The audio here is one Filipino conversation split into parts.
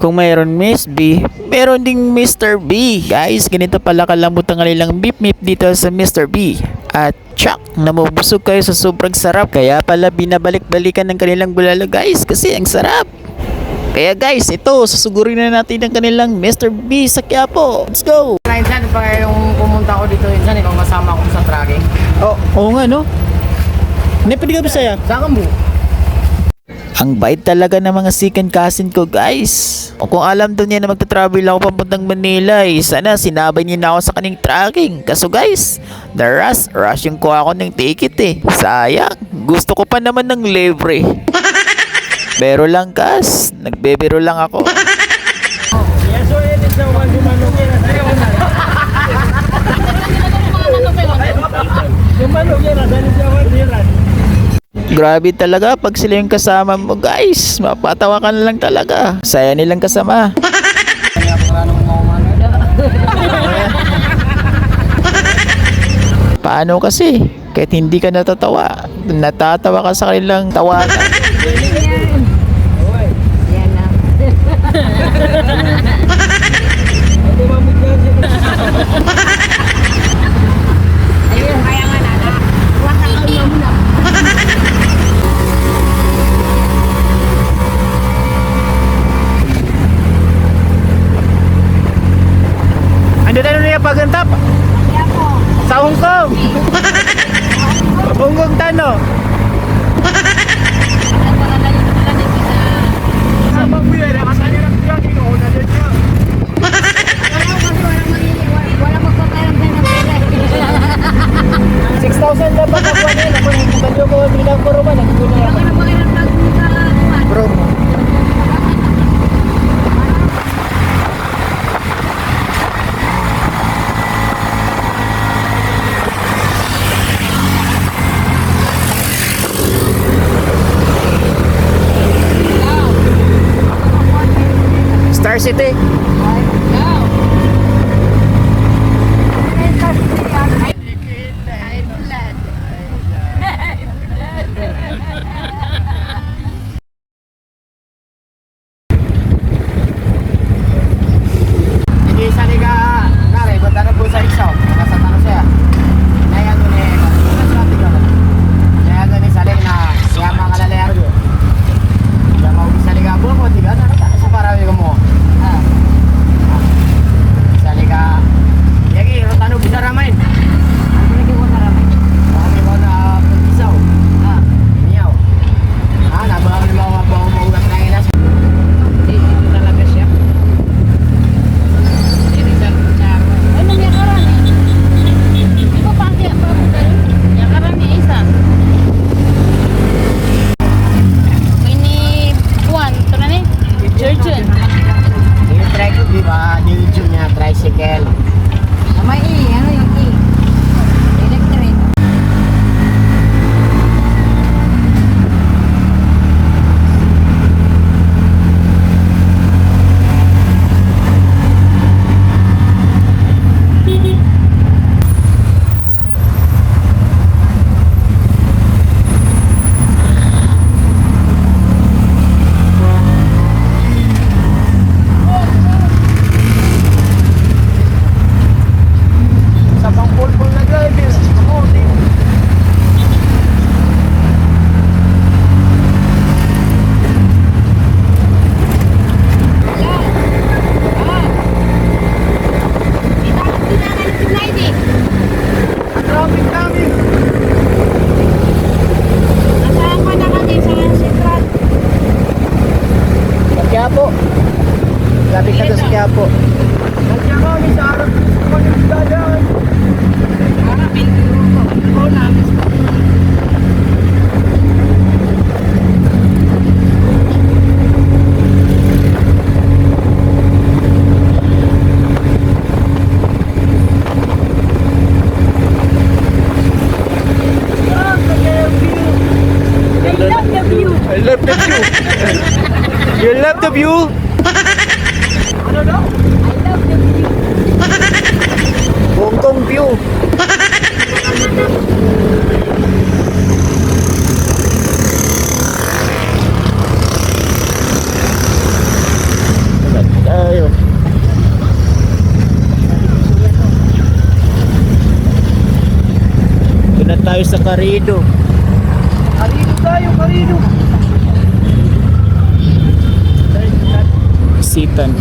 Kung mayroon Miss B, meron ding Mr. B. Guys, ganito pala kalambot ang kanilang beef meat dito sa Mr. B. At tsak, namubusog kayo sa sobrang sarap. Kaya pala binabalik-balikan ng kanilang bulalo guys, kasi ang sarap. Kaya guys, ito, susugurin na natin ang kanilang Mr. B sa Quiapo. Let's go! Insan, pa yung pumunta ko dito insan, ikaw kasama ko sa tracking. Oo nga no? Hindi pwede ka bisaya? Saan ka mo? Ang bait talaga ng mga second cousin ko guys. O kung alam doon niya na magta-travel ako papuntang Manila sana sinabay niya na ako sa kaning tracking. Kaso guys, rush yung kuha ko ng ticket Sayang, gusto ko pa naman ng libre. Bero lang kas, nagbebero lang ako. Grabe talaga pag sila yung kasama mo guys, mapatawa ka na lang talaga. Saya nilang kasama. Paano kasi? Kahit hindi ka natatawa ka sa kanilang tawanan. Yan na. Ayun, kaya nga na. Wata ka muna. Ando tayo niya pagantap Kaya po. sa Hong Kong. Hong Kong tano. Wala magpaparamdam ng pera. 6,000 dapat ako nila. Kung hindi ba ko bilang ko roman, nagkukunin Baka na pakiramdam mo sa kuwan. Bro. Star City. Hindi sa liga, kare, banda na po sa isaw. Nakasata ko siya. Nayan ko ni, nayan ko ni Saling na siya mga kalalayar ko. Siya mauwi sa liga po ako, tiga na sa parami ko mo. Sa liga, yagi, rotano bisa ramay. Kami mo na isaw. Miyaw. Nabang ni mga maugat na ilas. Ito talaga siya. Ano niya karan eh? Di ba pati ang pabugal? Niya karan ni isa. Ini buwan, ito na ni. Jurgen. Yung trike, di ba? Diligent niya, tricycle. May ano yung electric. Sa pangpulpul na driver. Traffic namin. Sa Quiapo. Gabi ka doon sa Quiapo. Nandiyan kami sa harap ko ng dadaan. I love the view. You love the view? Ano daw? Hong Kong view. tayo sa Karido. Karido tayo, karido. Sitan.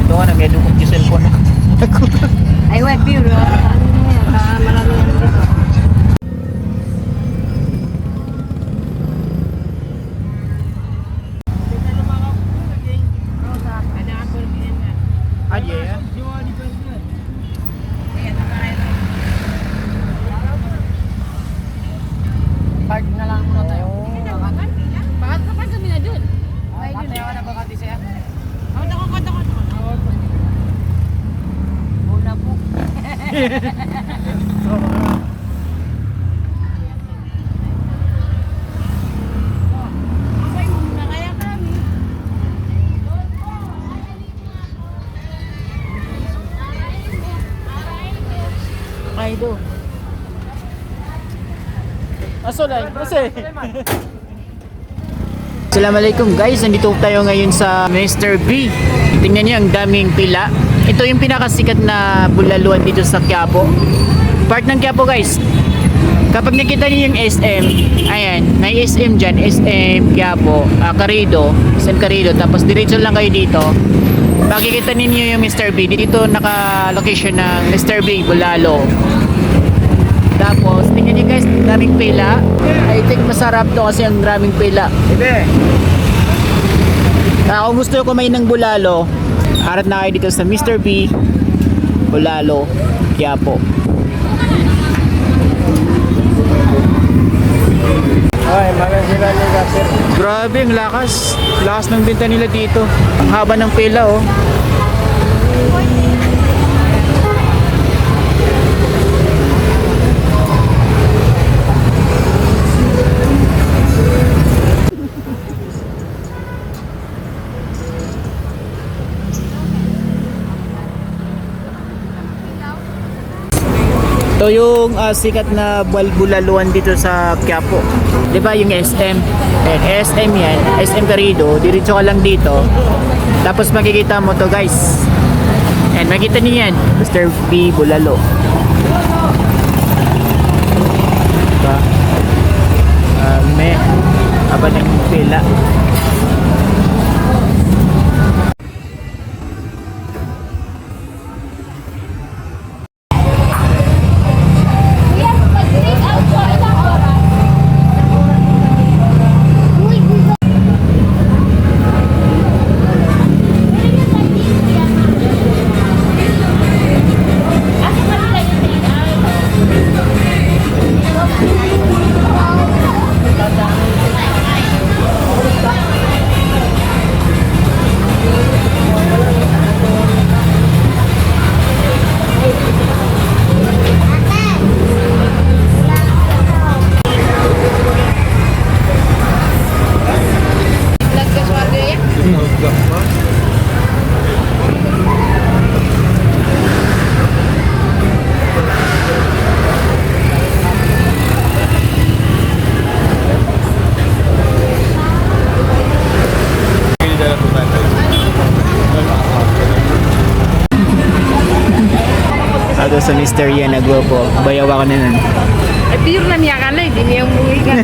Ito nga, nag-edu kong cellphone. Ay, wait, pure. Marami yan dito. Ah, yeah. Park na lang muna tayo. Bakit kapag kami na dun? Ay, dun na na bakati siya. Ako. Una po. Okay, muna kaya kami. Kaido. Asolay, kasi. Assalamualaikum guys, nandito tayo ngayon sa Mr. B. Tingnan niyo ang daming pila. Ito yung pinakasikat na bulaluan dito sa Quiapo. Part ng Quiapo guys. Kapag nakita niyo yung SM, ayan, may SM dyan, SM Quiapo, Karido, SM Karido, tapos diretso lang kayo dito. Makikita ninyo yung Mr. B. Dito naka-location ng Mr. B, Bulalo. Tapos, tingnan nyo guys, daming pila. I think masarap to kasi ang daming pila. Hindi. Kung gusto ko kumain ng bulalo, harap na kayo dito sa Mr. B, Bulalo, Quiapo. Ay, mga sila ni Gasser. Grabe, ang lakas. Lakas ng benta nila dito. Ang haba ng pila oh. Ito yung sikat na bulaluan dito sa Quiapo. 'Di ba yung SM? SM yan, SM Karido. Diretso ka lang dito. Tapos makikita mo to guys. And makita niyo yan, Mr. B Bulalo. Diba? May aba ng pila. Ako sa Mr. Yan nagwapo. Bayawa ka na nun. Ay, pure na niya ka na. Hindi niya umuwi ka na.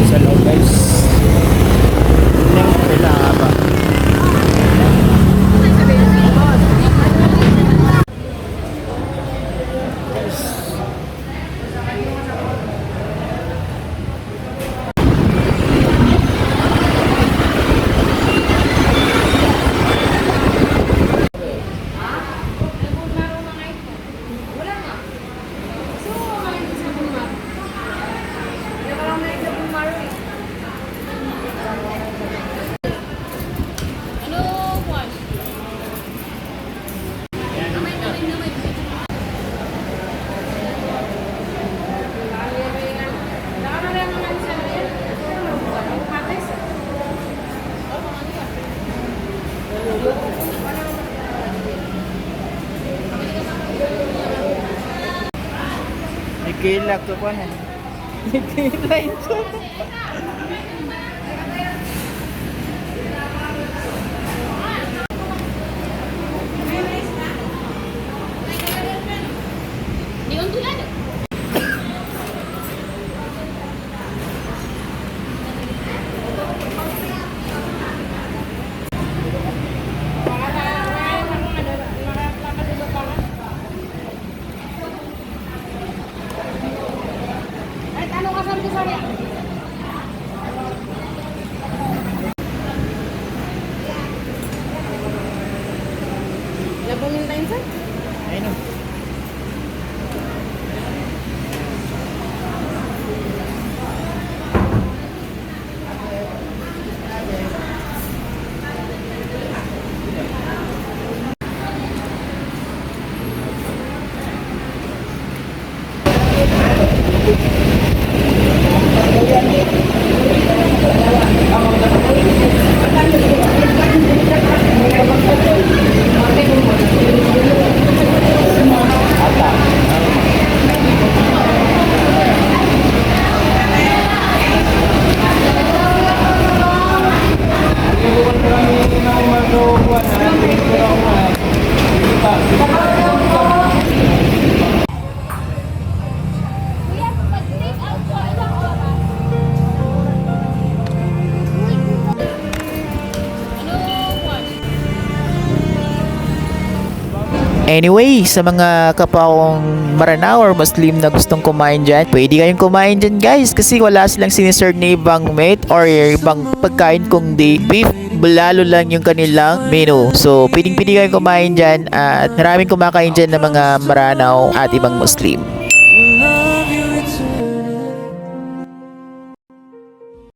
Sa loob guys. Kailangan ba? Gilak ko pa na. Gilak ito. Di untulan. Ay, ano ka sabi ko sa'yo? Labong yung time, sir? Ayun o. Kuya, pag-take out ko, ilang oras? Anyway, sa mga kapwa kong Maranao or Muslim na gustong kumain dyan, pwede kayong kumain dyan guys kasi wala silang siniserve na ibang meat or ibang pagkain kundi beef, lalo lang yung kanilang menu. So, pwedeng kayong kumain dyan at maraming kumakain dyan ng mga Maranao at ibang Muslim.